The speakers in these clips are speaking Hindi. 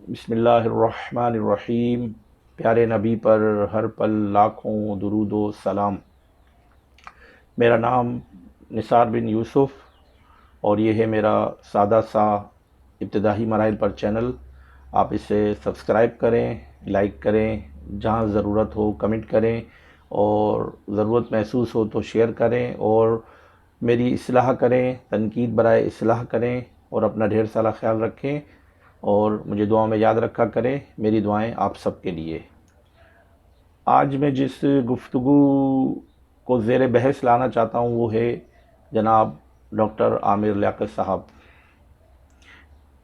बिस्मिल्लाहिर्रहमानिर्रहीम। प्यारे नबी पर हर पल लाखों दुरूद व सलाम। मेरा नाम निसार बिन यूसुफ़ और ये है मेरा सादा सा इब्तिदाई मराहिल पर चैनल। आप इसे सब्सक्राइब करें, लाइक करें, जहाँ ज़रूरत हो कमेंट करें और ज़रूरत महसूस हो तो शेयर करें और मेरी इस्लाह करें, तनकीद बराए इस्लाह करें और अपना ढेर सारा ख्याल रखें और मुझे दुआओं में याद रखा करें। मेरी दुआएं आप सबके लिए। आज मैं जिस गुफ्तगू को ज़ेर बहस लाना चाहता हूँ वो है जनाब डॉक्टर आमिर लियाकत साहब।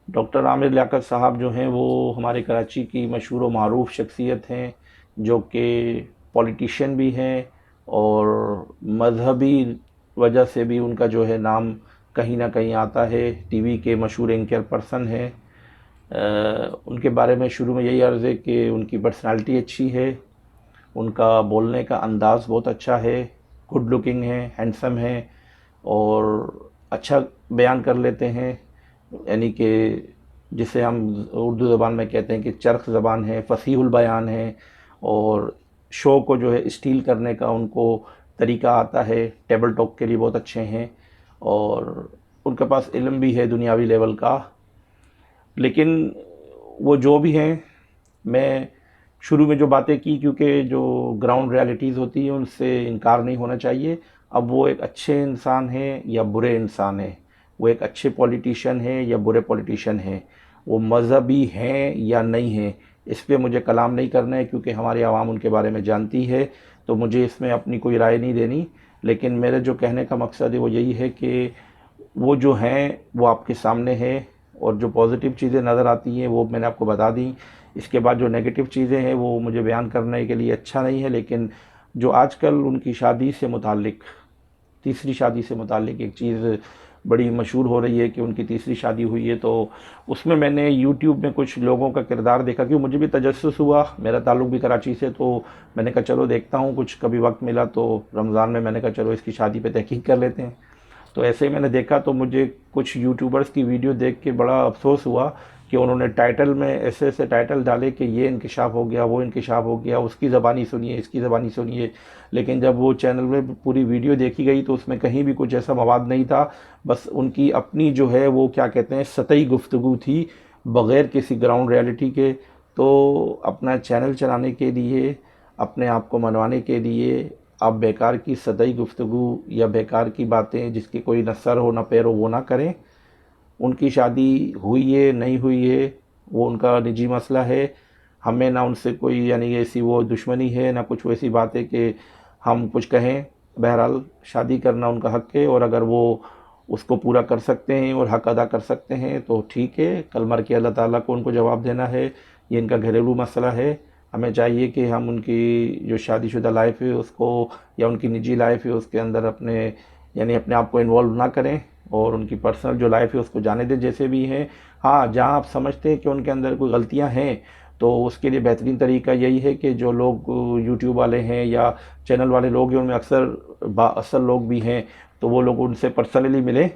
डॉक्टर आमिर लियाकत साहब जो हैं वो हमारे कराची की मशहूर व मारूफ शख्सियत हैं, जो कि पॉलिटिशियन भी हैं और मजहबी वजह से भी उनका जो है नाम कहीं ना कहीं आता है। टीवी के मशहूर एंकर पर्सन हैं। उनके बारे में शुरू में यही अर्ज़ है कि उनकी पर्सनालिटी अच्छी है, उनका बोलने का अंदाज़ बहुत अच्छा है, गुड लुकिंग है, हैंडसम है और अच्छा बयान कर लेते हैं। यानी कि जिसे हम उर्दू ज़बान में कहते हैं कि चरख ज़बान है, फसीहुल बयान है और शो को जो है स्टील करने का उनको तरीका आता है। टेबल टॉक के लिए बहुत अच्छे हैं और उनके पास इल्म भी है दुनियावी लेवल का। लेकिन वो जो भी हैं, मैं शुरू में जो बातें की, क्योंकि जो ग्राउंड रियलिटीज़ होती हैं उनसे इनकार नहीं होना चाहिए। अब वो एक अच्छे इंसान हैं या बुरे इंसान हैं, वो एक अच्छे पॉलिटिशियन हैं या बुरे पॉलिटिशियन हैं, वो मज़हबी हैं या नहीं हैं, इस पे मुझे कलाम नहीं करना है क्योंकि हमारी आवाम उनके बारे में जानती है। तो मुझे इसमें अपनी कोई राय नहीं देनी। लेकिन मेरे जो कहने का मकसद है वो यही है कि वो जो हैं वो आपके सामने है और जो पॉजिटिव चीज़ें नज़र आती हैं वो मैंने आपको बता दी। इसके बाद जो नेगेटिव चीज़ें हैं वो मुझे बयान करने के लिए अच्छा नहीं है। लेकिन जो आजकल उनकी शादी से मुतालिक, तीसरी शादी से मुतालिक एक चीज़ बड़ी मशहूर हो रही है कि उनकी तीसरी शादी हुई है, तो उसमें मैंने यूट्यूब में कुछ लोगों का किरदार देखा कि मुझे भी तजस्सुस हुआ। मेरा ताल्लुक़ भी कराची से, तो मैंने कहा चलो देखता हूँ, कुछ कभी वक्त मिला तो रमज़ान में मैंने कहा चलो इसकी शादी पे तहकीक कर लेते हैं। तो ऐसे ही मैंने देखा तो मुझे कुछ यूट्यूबर्स की वीडियो देख के बड़ा अफसोस हुआ कि उन्होंने टाइटल में ऐसे ऐसे टाइटल डाले कि ये इंकिशाफ हो गया, वो इंकिशाफ हो गया, उसकी ज़बानी सुनिए, इसकी ज़बानी सुनिए। लेकिन जब वो चैनल में पूरी वीडियो देखी गई तो उसमें कहीं भी कुछ ऐसा मवाद नहीं था। बस उनकी अपनी जो है वो क्या कहते हैं सतही गुफ्तगू थी, बग़ैर किसी ग्राउंड रियलिटी के। तो अपना चैनल चलाने के लिए, अपने आप को मनवाने के लिए आप बेकार की सतही गुफ्तगू या बेकार की बातें जिसकी कोई न सर हो न पैर हो वो ना करें। उनकी शादी हुई है नहीं हुई है वो उनका निजी मसला है। हमें ना उनसे कोई यानी ऐसी वो दुश्मनी है ना कुछ वैसी बात है कि हम कुछ कहें। बहरहाल शादी करना उनका हक़ है और अगर वो उसको पूरा कर सकते हैं और हक़ अदा कर सकते हैं तो ठीक है। कल मर के अल्लाह ताला को उनको जवाब देना है। ये इनका घरेलू मसला है। हमें चाहिए कि हम उनकी जो शादीशुदा लाइफ है उसको या उनकी निजी लाइफ है उसके अंदर अपने यानी अपने आप को इन्वॉल्व ना करें और उनकी पर्सनल जो लाइफ है उसको जाने दें जैसे भी हैं। हाँ, जहाँ आप समझते हैं कि उनके अंदर कोई गलतियाँ हैं तो उसके लिए बेहतरीन तरीका यही है कि जो लोग यूट्यूब वाले हैं या चैनल वाले लोग हैं उनमें अक्सर बाअसल लोग भी हैं, तो वो लोग उनसे पर्सनली मिलें।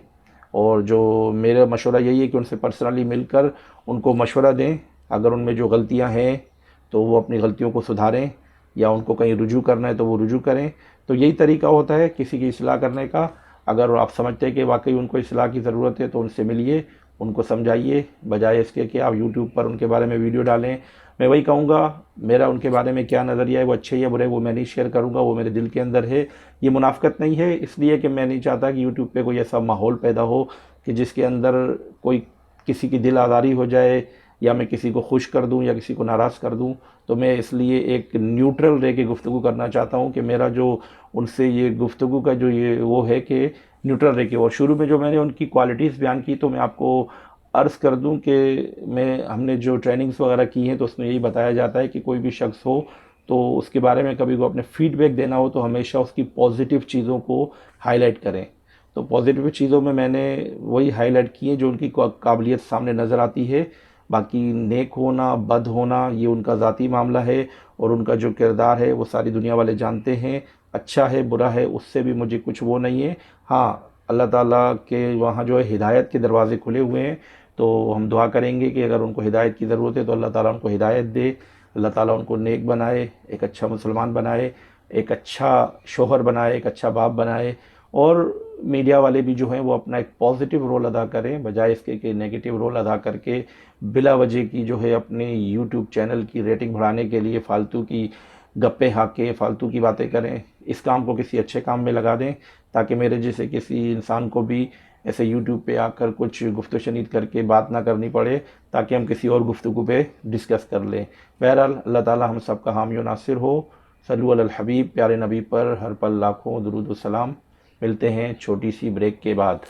और जो मेरा मशवरा यही है कि उनसे पर्सनली मिलकर उनको मशवरा दें। अगर उनमें जो गलतियां हैं तो वो अपनी गलतियों को सुधारें या उनको कहीं रुजू करना है तो वो रुजू करें। तो यही तरीका होता है किसी की इस्लाह करने का। अगर आप समझते हैं कि वाकई उनको इस्लाह की ज़रूरत है तो उनसे मिलिए, उनको समझाइए, बजाय इसके कि आप यूट्यूब पर उनके बारे में वीडियो डालें। मैं वही कहूँगा, मेरा उनके बारे में क्या नज़रिया है वो अच्छे या बुरे वो मैं नहीं शेयर करूँगा, वो मेरे दिल के अंदर है। ये मुनाफ़िकत नहीं है, इसलिए कि मैं नहीं चाहता कि यूट्यूब पे कोई ऐसा माहौल पैदा हो कि जिसके अंदर कोई किसी की दिल आज़ारी हो जाए या मैं किसी को खुश कर दूं या किसी को नाराज़ कर दूं। तो मैं इसलिए एक न्यूट्रल रह के गुफ्तगू करना चाहता हूं कि मेरा जो उनसे ये गुफ्तगू का जो ये वो है कि न्यूट्रल रह के। और शुरू में जो मैंने उनकी क्वालिटीज़ बयान की तो मैं आपको अर्ज़ कर दूं कि हमने जो ट्रेनिंग्स वगैरह की हैं तो उसमें यही बताया जाता है कि कोई भी शख्स हो तो उसके बारे में कभी को अपने फीडबैक देना हो तो हमेशा उसकी पॉजिटिव चीज़ों को हाईलाइट करें। तो पॉजिटिव चीज़ों में मैंने वही हाईलाइट की है जो उनकी काबिलियत सामने नज़र आती है। बाकी नेक होना बद होना ये उनका ज़ाती मामला है और उनका जो किरदार है वो सारी दुनिया वाले जानते हैं। अच्छा है बुरा है उससे भी मुझे कुछ वो नहीं है। हाँ, अल्लाह ताला के वहाँ जो है हिदायत के दरवाज़े खुले हुए हैं। तो हम दुआ करेंगे कि अगर उनको हिदायत की ज़रूरत है तो अल्लाह ताला उनको हिदायत दे, अल्लाह ताला उनको नेक बनाए, एक अच्छा मुसलमान बनाए, एक अच्छा शोहर बनाए, एक अच्छा बाप बनाए। और मीडिया वाले भी जो हैं वो अपना एक पॉजिटिव रोल अदा करें, बजाय इसके कि नेगेटिव रोल अदा करके बिला वजह की जो है अपने यूट्यूब चैनल की रेटिंग बढ़ाने के लिए फालतू की गप्पे हाके फालतू की बातें करें। इस काम को किसी अच्छे काम में लगा दें, ताकि मेरे जैसे किसी इंसान को भी ऐसे यूट्यूब पे आकर कुछ गुफ्तगू शनीद करके बात ना करनी पड़े, ताकि हम किसी और गुफ्तगू पे डिस्कस कर लें। बहरहाल अल्लाह ताला हम सब का हामी व नासिर हो। सल्लु अलल हबीब, प्यारे नबी पर हर पल लाखों दुरूद व सलाम। मिलते हैं छोटी सी ब्रेक के बाद।